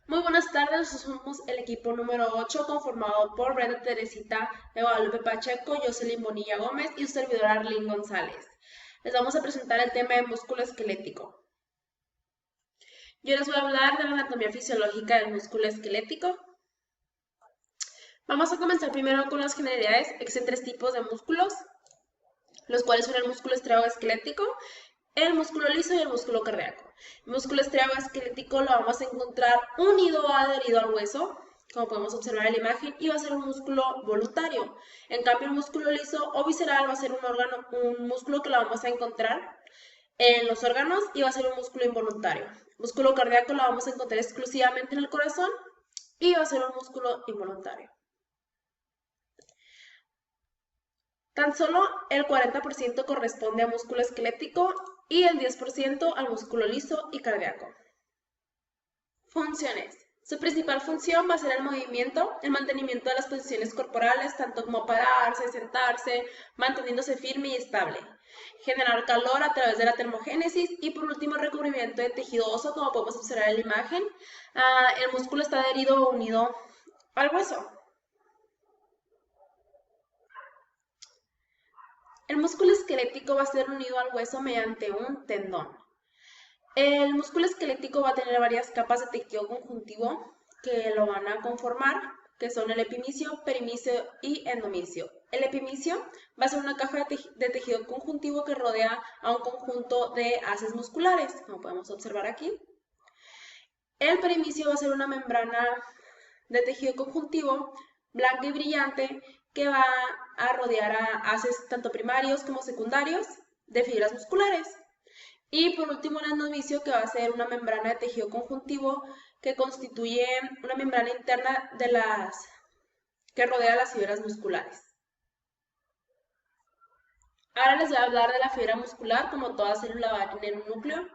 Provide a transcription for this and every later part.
Muy buenas tardes, somos el equipo número 8 conformado por Brenda Teresita de Guadalupe Pacheco, Jocelyn Bonilla Gómez y su servidora Arlene González. Les vamos a presentar el tema de músculo esquelético. Yo les voy a hablar de la anatomía fisiológica del músculo esquelético. Vamos a comenzar primero con las generalidades. Existen tres tipos de músculos, los cuales son el músculo estriado-esquelético, el músculo liso y el músculo cardíaco. El músculo estriado-esquelético lo vamos a encontrar unido o adherido al hueso, como podemos observar en la imagen, y va a ser un músculo voluntario. En cambio, el músculo liso o visceral va a ser un músculo que lo vamos a encontrar en los órganos y va a ser un músculo involuntario. El músculo cardíaco lo vamos a encontrar exclusivamente en el corazón y va a ser un músculo involuntario. Tan solo el 40% corresponde a músculo esquelético y el 10% al músculo liso y cardíaco. Funciones. Su principal función va a ser el mantenimiento de las posiciones corporales, tanto como pararse, sentarse, manteniéndose firme y estable. Generar calor a través de la termogénesis y por último recubrimiento de tejido óseo, como podemos observar en la imagen. El músculo está adherido o unido al hueso. El músculo esquelético va a ser unido al hueso mediante un tendón. El músculo esquelético va a tener varias capas de tejido conjuntivo que lo van a conformar, que son el epimicio, perimicio y endomicio. El epimicio va a ser una caja de tejido conjuntivo que rodea a un conjunto de haces musculares, como podemos observar aquí. El perimicio va a ser una membrana de tejido conjuntivo blanca y brillante que va a rodear a haces tanto primarios como secundarios de fibras musculares. Y por último, el endomicio, que va a ser una membrana de tejido conjuntivo que constituye una membrana interna que rodea las fibras musculares. Ahora les voy a hablar de la fibra muscular. Como toda célula va a tener un núcleo,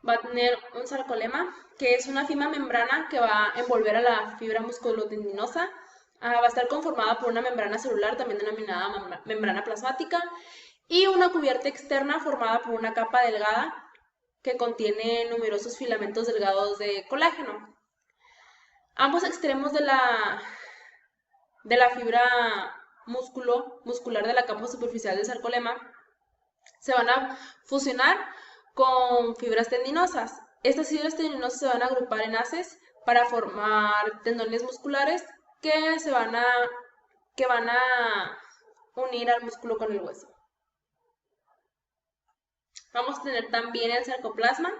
va a tener un sarcolema, que es una fina membrana que va a envolver a la fibra musculotendinosa. Va a estar conformada por una membrana celular, también denominada membrana plasmática, y una cubierta externa formada por una capa delgada que contiene numerosos filamentos delgados de colágeno. Ambos extremos de la fibra muscular de la capa superficial del sarcolema se van a fusionar con fibras tendinosas. Estas fibras tendinosas se van a agrupar en haces para formar tendones musculares que van a unir al músculo con el hueso. Vamos a tener también el sarcoplasma,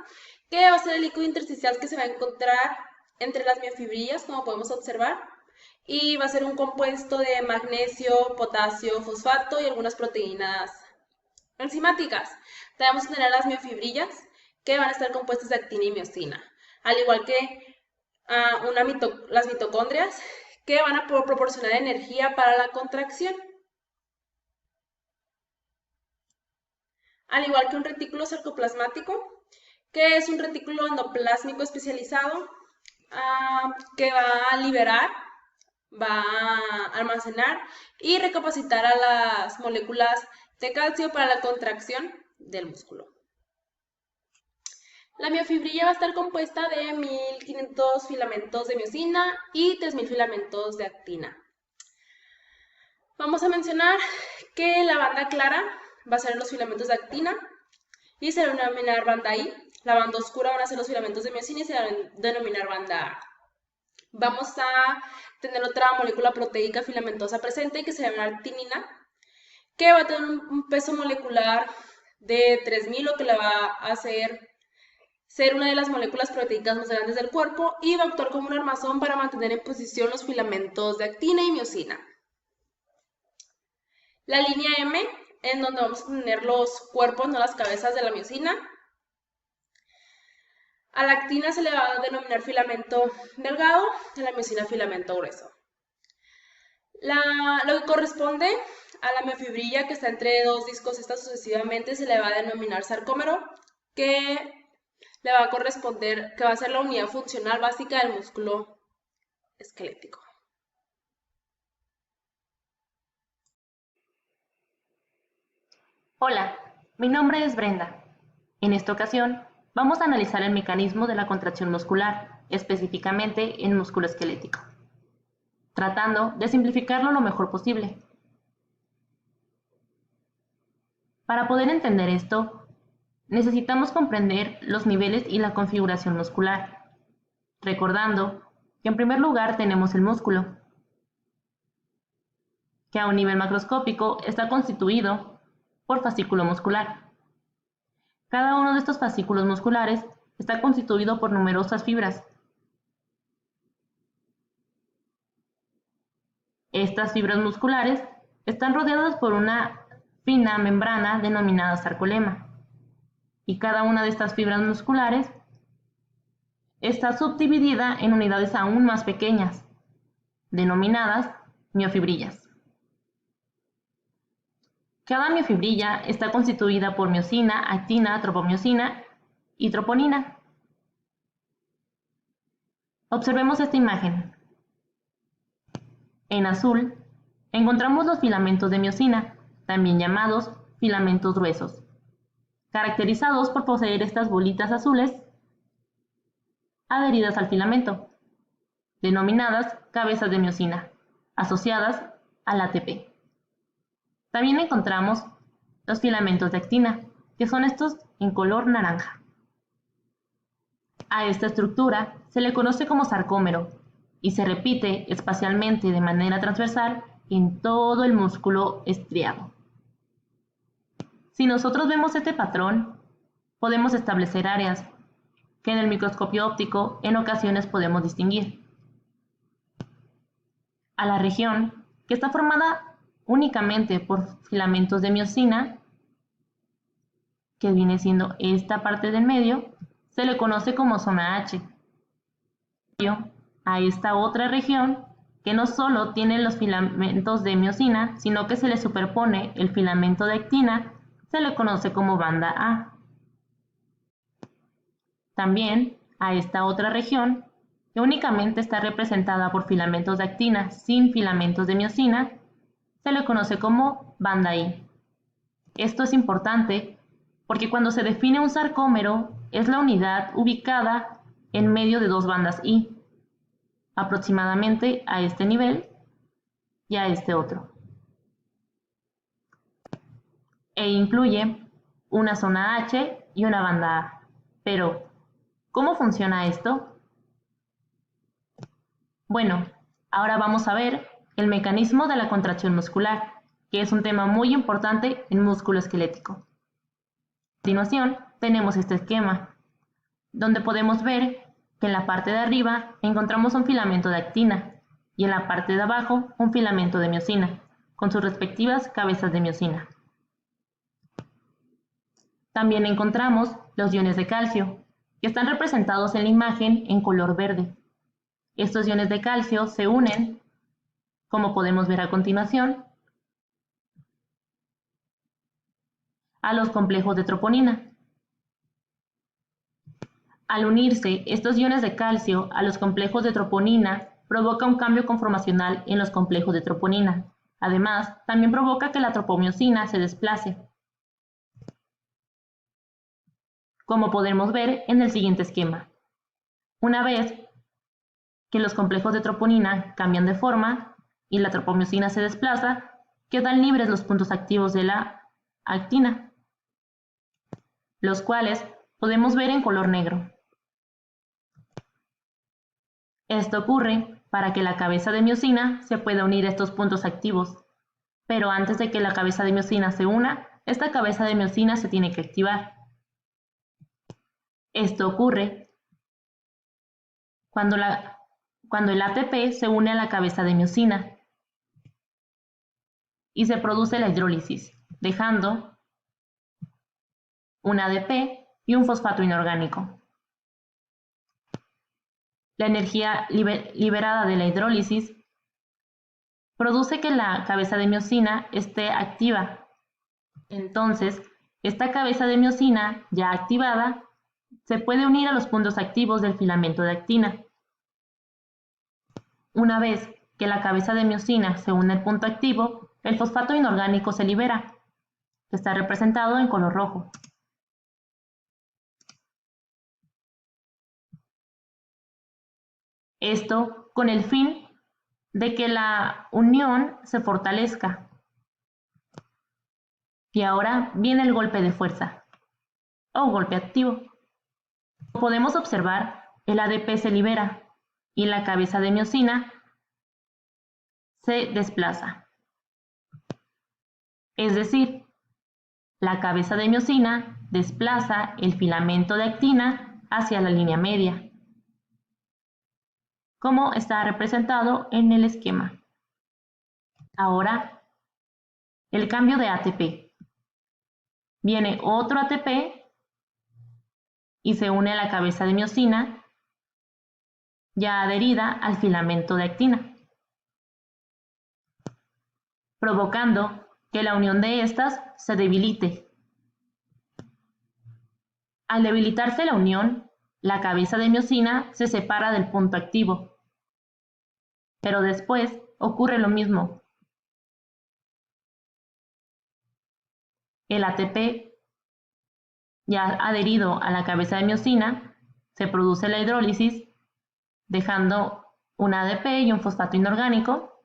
que va a ser el líquido intersticial que se va a encontrar entre las miofibrillas, como podemos observar, y va a ser un compuesto de magnesio, potasio, fosfato y algunas proteínas enzimáticas. También vamos a tener las miofibrillas, que van a estar compuestas de actina y miosina, al igual que las mitocondrias, que van a proporcionar energía para la contracción. Al igual que un retículo sarcoplasmático, que es un retículo endoplásmico especializado que va a liberar, va a almacenar y recapacitar a las moléculas de calcio para la contracción del músculo. La miofibrilla va a estar compuesta de 1500 filamentos de miosina y 3000 filamentos de actina. Vamos a mencionar que la banda clara va a ser los filamentos de actina y se va a denominar banda I. La banda oscura van a ser los filamentos de miosina y se va a denominar banda A. Vamos a tener otra molécula proteica filamentosa presente que se llama actinina, que va a tener un peso molecular de 3000, lo que la va a hacer ser una de las moléculas proteicas más grandes del cuerpo y va a actuar como un armazón para mantener en posición los filamentos de actina y miosina. La línea M, en donde vamos a tener los cuerpos, no las cabezas de la miosina. A la actina se le va a denominar filamento delgado, a la miosina filamento grueso. Lo que corresponde a la miofibrilla, que está entre dos discos estas sucesivamente, se le va a denominar sarcómero, que le va a corresponder, que va a ser la unidad funcional básica del músculo esquelético. Hola, mi nombre es Brenda. En esta ocasión vamos a analizar el mecanismo de la contracción muscular, específicamente en músculo esquelético, tratando de simplificarlo lo mejor posible. Para poder entender esto, necesitamos comprender los niveles y la configuración muscular, recordando que en primer lugar tenemos el músculo, que a un nivel macroscópico está constituido por fascículo muscular. Cada uno de estos fascículos musculares está constituido por numerosas fibras. Estas fibras musculares están rodeadas por una fina membrana denominada sarcolema, y cada una de estas fibras musculares está subdividida en unidades aún más pequeñas, denominadas miofibrillas. Cada miofibrilla está constituida por miosina, actina, tropomiosina y troponina. Observemos esta imagen. En azul encontramos los filamentos de miosina, también llamados filamentos gruesos, caracterizados por poseer estas bolitas azules adheridas al filamento, denominadas cabezas de miosina, asociadas al ATP. También encontramos los filamentos de actina, que son estos en color naranja. A esta estructura se le conoce como sarcómero y se repite espacialmente de manera transversal en todo el músculo estriado. Si nosotros vemos este patrón, podemos establecer áreas que en el microscopio óptico en ocasiones podemos distinguir. A la región que está formada únicamente por filamentos de miosina, que viene siendo esta parte del medio, se le conoce como zona H. A esta otra región que no solo tiene los filamentos de miosina, sino que se le superpone el filamento de actina, se le conoce como banda A. También a esta otra región, que únicamente está representada por filamentos de actina sin filamentos de miosina, se le conoce como banda I. Esto es importante porque cuando se define un sarcómero es la unidad ubicada en medio de dos bandas I, aproximadamente a este nivel y a este otro. E incluye una zona H y una banda A. Pero, ¿cómo funciona esto? Bueno, ahora vamos a ver el mecanismo de la contracción muscular, que es un tema muy importante en músculo esquelético. A continuación, tenemos este esquema, donde podemos ver que en la parte de arriba encontramos un filamento de actina y en la parte de abajo un filamento de miosina, con sus respectivas cabezas de miosina. También encontramos los iones de calcio, que están representados en la imagen en color verde. Estos iones de calcio se unen, como podemos ver a continuación, a los complejos de troponina. Al unirse estos iones de calcio a los complejos de troponina, provoca un cambio conformacional en los complejos de troponina. Además, también provoca que la tropomiosina se desplace, como podemos ver en el siguiente esquema. Una vez que los complejos de troponina cambian de forma y la tropomiosina se desplaza, quedan libres los puntos activos de la actina, los cuales podemos ver en color negro. Esto ocurre para que la cabeza de miosina se pueda unir a estos puntos activos, pero antes de que la cabeza de miosina se una, esta cabeza de miosina se tiene que activar. Esto ocurre cuando el ATP se une a la cabeza de miosina y se produce la hidrólisis, dejando un ADP y un fosfato inorgánico. La energía liberada de la hidrólisis produce que la cabeza de miosina esté activa. Entonces, esta cabeza de miosina ya activada se puede unir a los puntos activos del filamento de actina. Una vez que la cabeza de miosina se une al punto activo, el fosfato inorgánico se libera, que está representado en color rojo. Esto con el fin de que la unión se fortalezca. Y ahora viene el golpe de fuerza o golpe activo. Podemos observar, el ADP se libera y la cabeza de miosina se desplaza. Es decir, la cabeza de miosina desplaza el filamento de actina hacia la línea media, como está representado en el esquema. Ahora, el cambio de ATP. Viene otro ATP y se une a la cabeza de miosina ya adherida al filamento de actina, provocando que la unión de estas se debilite. Al debilitarse la unión, la cabeza de miosina se separa del punto activo, pero después ocurre lo mismo. El ATP ya adherido a la cabeza de miosina, se produce la hidrólisis, dejando un ADP y un fosfato inorgánico.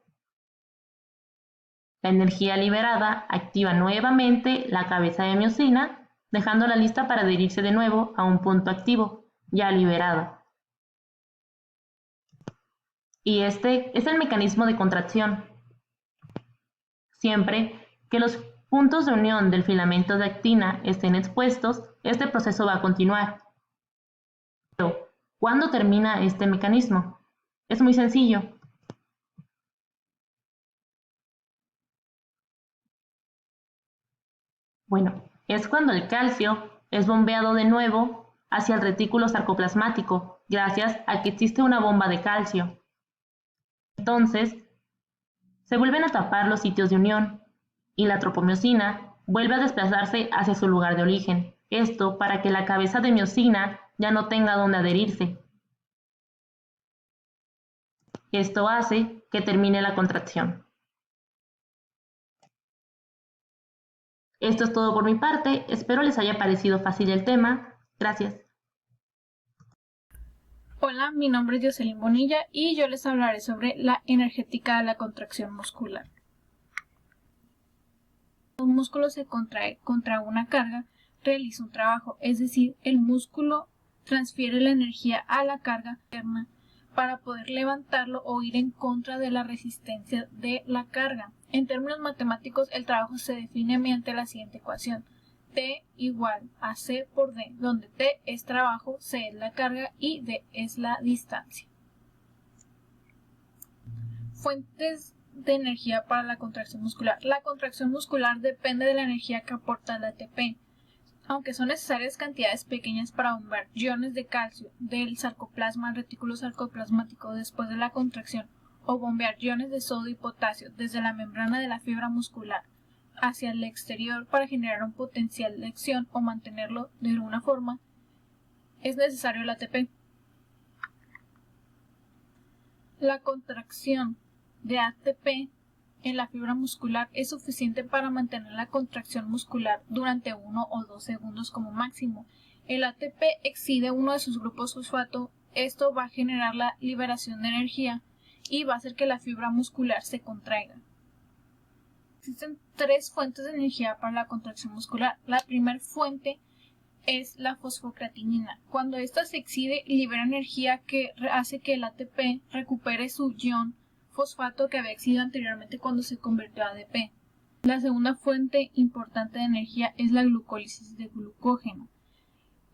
La energía liberada activa nuevamente la cabeza de miosina, dejándola lista para adherirse de nuevo a un punto activo, ya liberado. Y este es el mecanismo de contracción. Siempre que los puntos de unión del filamento de actina estén expuestos, este proceso va a continuar. Pero, ¿cuándo termina este mecanismo? Es muy sencillo. Bueno, es cuando el calcio es bombeado de nuevo hacia el retículo sarcoplasmático, gracias a que existe una bomba de calcio. Entonces, se vuelven a tapar los sitios de unión y la tropomiosina vuelve a desplazarse hacia su lugar de origen. Esto para que la cabeza de miosina ya no tenga donde adherirse. Esto hace que termine la contracción. Esto es todo por mi parte, espero les haya parecido fácil el tema. Gracias. Hola, mi nombre es Jocelyn Bonilla y yo les hablaré sobre la energética de la contracción muscular. Un músculo se contrae contra una carga, realiza un trabajo, es decir, el músculo transfiere la energía a la carga externa para poder levantarlo o ir en contra de la resistencia de la carga. En términos matemáticos, el trabajo se define mediante la siguiente ecuación: T igual a C por D, donde T es trabajo, C es la carga y D es la distancia. Fuentes de energía para la contracción muscular. La contracción muscular depende de la energía que aporta el ATP. Aunque son necesarias cantidades pequeñas para bombear iones de calcio del sarcoplasma al retículo sarcoplasmático después de la contracción, o bombear iones de sodio y potasio desde la membrana de la fibra muscular hacia el exterior para generar un potencial de acción o mantenerlo de alguna forma, es necesario el ATP. La contracción de ATP en la fibra muscular es suficiente para mantener la contracción muscular durante 1 o 2 segundos como máximo. El ATP excede uno de sus grupos fosfato, esto va a generar la liberación de energía y va a hacer que la fibra muscular se contraiga. Existen 3 fuentes de energía para la contracción muscular. La primera fuente es la fosfocreatinina. Cuando ésta se excede, libera energía que hace que el ATP recupere su ion fosfato que había excedido anteriormente cuando se convirtió a ADP. La segunda fuente importante de energía es la glucólisis de glucógeno.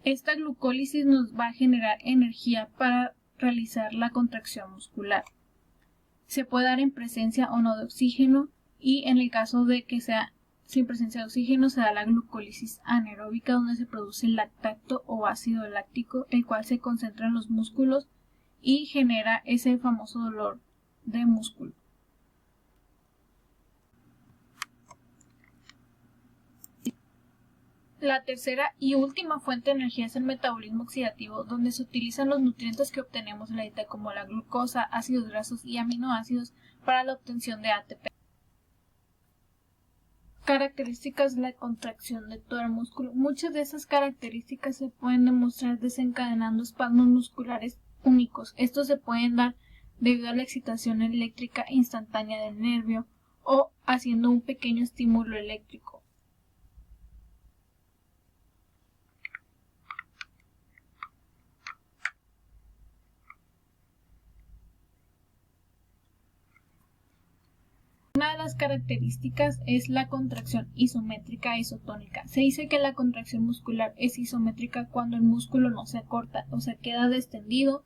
Esta glucólisis nos va a generar energía para realizar la contracción muscular. Se puede dar en presencia o no de oxígeno, y en el caso de que sea sin presencia de oxígeno se da la glucólisis anaeróbica, donde se produce lactato o ácido láctico, el cual se concentra en los músculos y genera ese famoso dolor de músculo. La tercera y última fuente de energía es el metabolismo oxidativo, donde se utilizan los nutrientes que obtenemos en la dieta como la glucosa, ácidos grasos y aminoácidos para la obtención de ATP. Características de la contracción de todo el músculo. Muchas de esas características se pueden demostrar desencadenando espasmos musculares únicos. Estos se pueden dar debido a la excitación eléctrica instantánea del nervio o haciendo un pequeño estímulo eléctrico. Una de las características es la contracción isométrica isotónica. Se dice que la contracción muscular es isométrica cuando el músculo no se acorta, o sea, queda distendido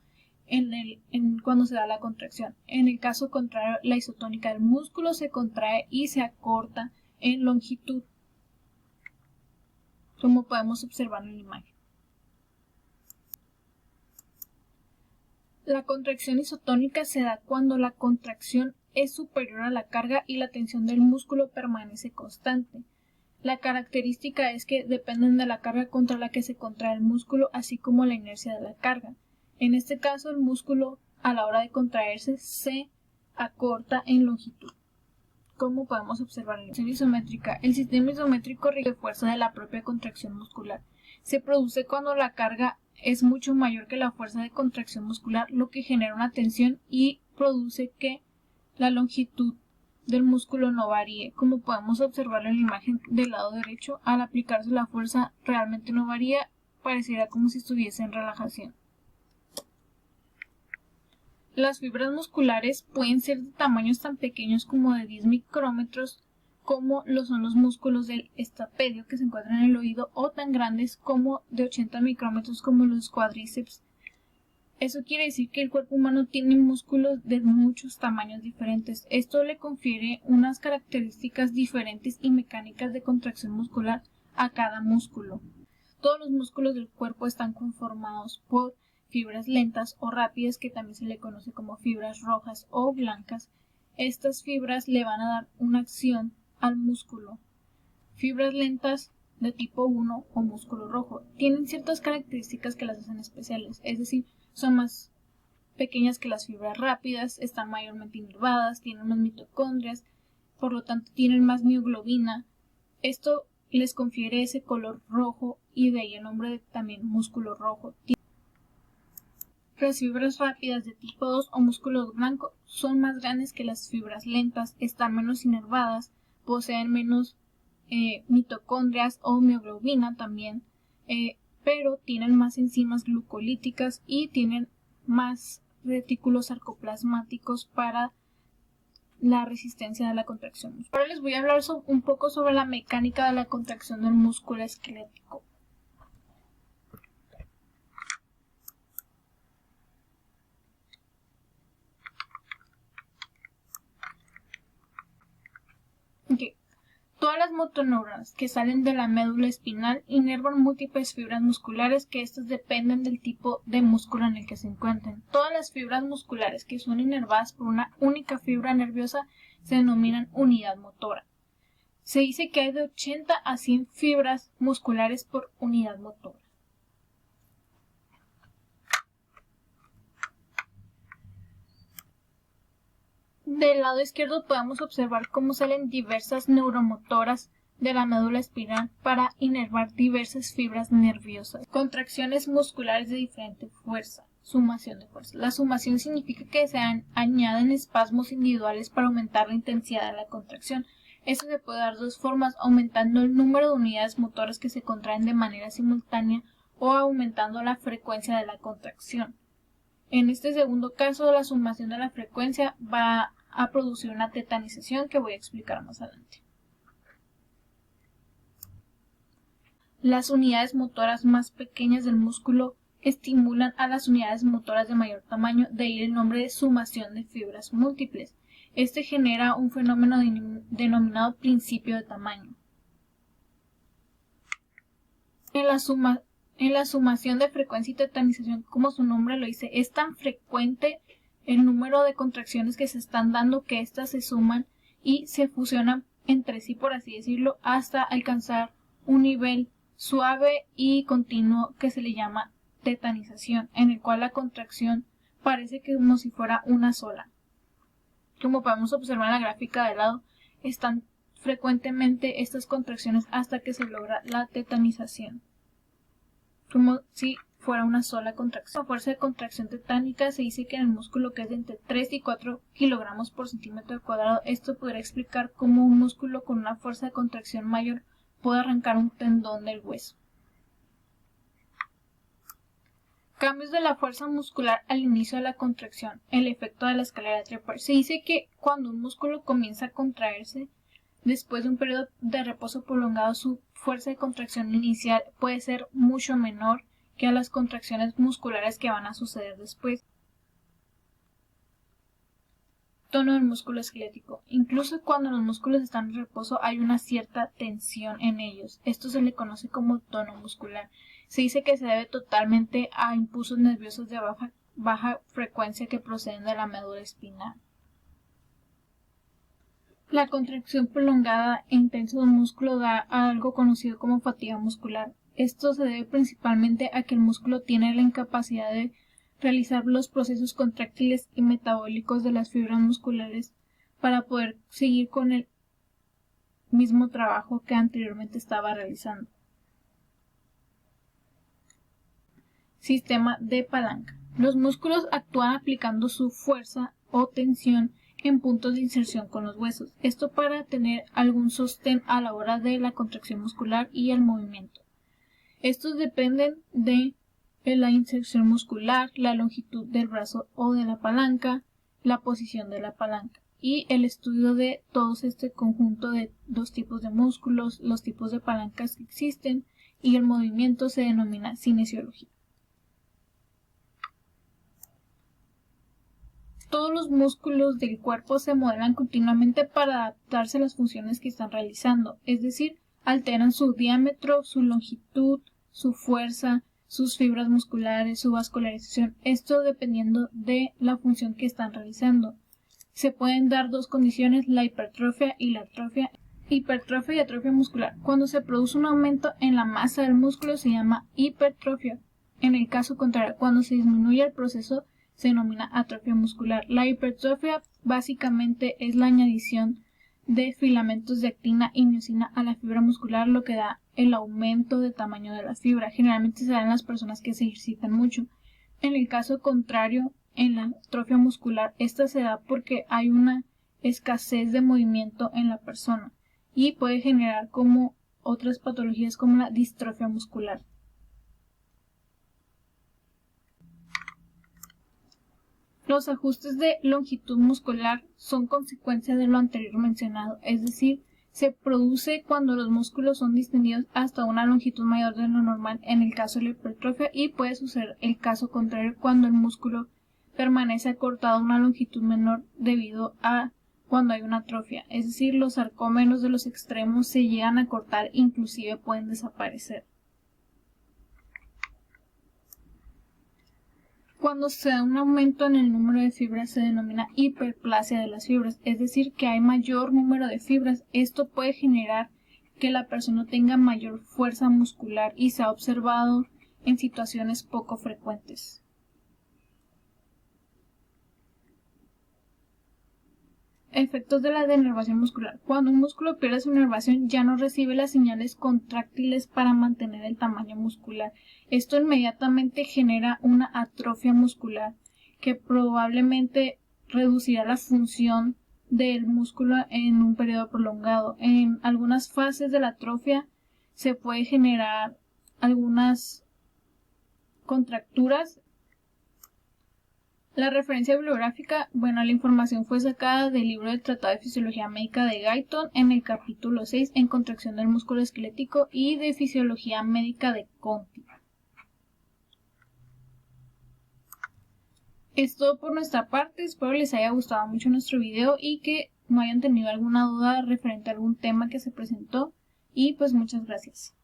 cuando se da la contracción. En el caso contrario, la isotónica del músculo se contrae y se acorta en longitud, como podemos observar en la imagen. La contracción isotónica se da cuando la contracción es superior a la carga y la tensión del músculo permanece constante. La característica es que dependen de la carga contra la que se contrae el músculo, así como la inercia de la carga. En este caso, el músculo a la hora de contraerse se acorta en longitud, como podemos observar en la imagen isométrica. El sistema isométrico rige la fuerza de la propia contracción muscular. Se produce cuando la carga es mucho mayor que la fuerza de contracción muscular, lo que genera una tensión y produce que la longitud del músculo no varíe. Como podemos observar en la imagen del lado derecho, al aplicarse la fuerza realmente no varía, pareciera como si estuviese en relajación. Las fibras musculares pueden ser de tamaños tan pequeños como de 10 micrómetros, como lo son los músculos del estapedio que se encuentran en el oído, o tan grandes como de 80 micrómetros como los cuádriceps. Eso quiere decir que el cuerpo humano tiene músculos de muchos tamaños diferentes. Esto le confiere unas características diferentes y mecánicas de contracción muscular a cada músculo. Todos los músculos del cuerpo están conformados por fibras lentas o rápidas, que también se le conoce como fibras rojas o blancas. Estas fibras le van a dar una acción al músculo. Fibras lentas de tipo 1 o músculo rojo tienen ciertas características que las hacen especiales, es decir, son más pequeñas que las fibras rápidas, están mayormente inervadas, tienen más mitocondrias, por lo tanto tienen más mioglobina. Esto les confiere ese color rojo y de ahí el nombre de también músculo rojo. Las fibras rápidas de tipo 2 o músculo blanco son más grandes que las fibras lentas, están menos inervadas, poseen menos mitocondrias o mioglobina también, pero tienen más enzimas glucolíticas y tienen más retículos sarcoplasmáticos para la resistencia de la contracción muscular. Ahora les voy a hablar un poco sobre la mecánica de la contracción del músculo esquelético. Todas las motoneuronas que salen de la médula espinal inervan múltiples fibras musculares, que estas dependen del tipo de músculo en el que se encuentren. Todas las fibras musculares que son inervadas por una única fibra nerviosa se denominan unidad motora. Se dice que hay de 80 a 100 fibras musculares por unidad motora. Del lado izquierdo podemos observar cómo salen diversas neuromotoras de la médula espinal para inervar diversas fibras nerviosas. Contracciones musculares de diferente fuerza. Sumación de fuerza. La sumación significa que se añaden espasmos individuales para aumentar la intensidad de la contracción. Esto se puede dar de dos formas: aumentando el número de unidades motoras que se contraen de manera simultánea o aumentando la frecuencia de la contracción. En este segundo caso, la sumación de la frecuencia va a producir una tetanización que voy a explicar más adelante. Las unidades motoras más pequeñas del músculo estimulan a las unidades motoras de mayor tamaño, de ahí el nombre de sumación de fibras múltiples. Este genera un fenómeno denominado principio de tamaño. En la sumación de frecuencia y tetanización, como su nombre lo dice, es tan frecuente el número de contracciones que se están dando que éstas se suman y se fusionan entre sí, por así decirlo, hasta alcanzar un nivel suave y continuo que se le llama tetanización, en el cual la contracción parece como si fuera una sola. Como podemos observar en la gráfica de lado, están frecuentemente estas contracciones hasta que se logra la tetanización, como si fuera una sola contracción. La fuerza de contracción tetánica se dice que en el músculo que es de entre 3 y 4 kilogramos por centímetro cuadrado. Esto podría explicar cómo un músculo con una fuerza de contracción mayor puede arrancar un tendón del hueso. Cambios de la fuerza muscular al inicio de la contracción. El efecto de la escalera de Treper. Se dice que cuando un músculo comienza a contraerse, después de un periodo de reposo prolongado, su fuerza de contracción inicial puede ser mucho menor que a las contracciones musculares que van a suceder después. Tono del músculo esquelético. Incluso cuando los músculos están en reposo hay una cierta tensión en ellos. Esto se le conoce como tono muscular. Se dice que se debe totalmente a impulsos nerviosos de baja frecuencia que proceden de la médula espinal. La contracción prolongada e intensa de un músculo da a algo conocido como fatiga muscular. Esto se debe principalmente a que el músculo tiene la incapacidad de realizar los procesos contráctiles y metabólicos de las fibras musculares para poder seguir con el mismo trabajo que anteriormente estaba realizando. Sistema de palanca. Los músculos actúan aplicando su fuerza o tensión en puntos de inserción con los huesos. Esto para tener algún sostén a la hora de la contracción muscular y el movimiento. Estos dependen de la inserción muscular, la longitud del brazo o de la palanca, la posición de la palanca y el estudio de todo este conjunto de dos tipos de músculos, los tipos de palancas que existen y el movimiento se denomina cinesiología. Todos los músculos del cuerpo se modelan continuamente para adaptarse a las funciones que están realizando, es decir, alteran su diámetro, su longitud, su fuerza, sus fibras musculares, su vascularización, esto dependiendo de la función que están realizando. Se pueden dar dos condiciones, la hipertrofia y la atrofia. Hipertrofia y atrofia muscular. Cuando se produce un aumento en la masa del músculo se llama hipertrofia. En el caso contrario, cuando se disminuye el proceso se denomina atrofia muscular. La hipertrofia básicamente es la añadición de filamentos de actina y miosina a la fibra muscular, lo que da el aumento de tamaño de la fibra. Generalmente se da en las personas que se ejercitan mucho. En el caso contrario, en la atrofia muscular, esta se da porque hay una escasez de movimiento en la persona y puede generar como otras patologías como la distrofia muscular. Los ajustes de longitud muscular son consecuencia de lo anterior mencionado, es decir, se produce cuando los músculos son distendidos hasta una longitud mayor de lo normal en el caso de la hipertrofia y puede suceder el caso contrario cuando el músculo permanece acortado a una longitud menor debido a cuando hay una atrofia, es decir, los sarcómeros de los extremos se llegan a cortar, inclusive pueden desaparecer. Cuando se da un aumento en el número de fibras se denomina hiperplasia de las fibras, es decir, que hay mayor número de fibras. Esto puede generar que la persona tenga mayor fuerza muscular y se ha observado en situaciones poco frecuentes. Efectos de la denervación muscular. Cuando un músculo pierde su inervación ya no recibe las señales contráctiles para mantener el tamaño muscular. Esto inmediatamente genera una atrofia muscular que probablemente reducirá la función del músculo en un periodo prolongado. En algunas fases de la atrofia se puede generar algunas contracturas. La referencia bibliográfica, la información fue sacada del libro del Tratado de Fisiología Médica de Guyton en el capítulo 6 en contracción del músculo esquelético y de Fisiología Médica de Conti. Es todo por nuestra parte, espero les haya gustado mucho nuestro video y que no hayan tenido alguna duda referente a algún tema que se presentó y pues muchas gracias.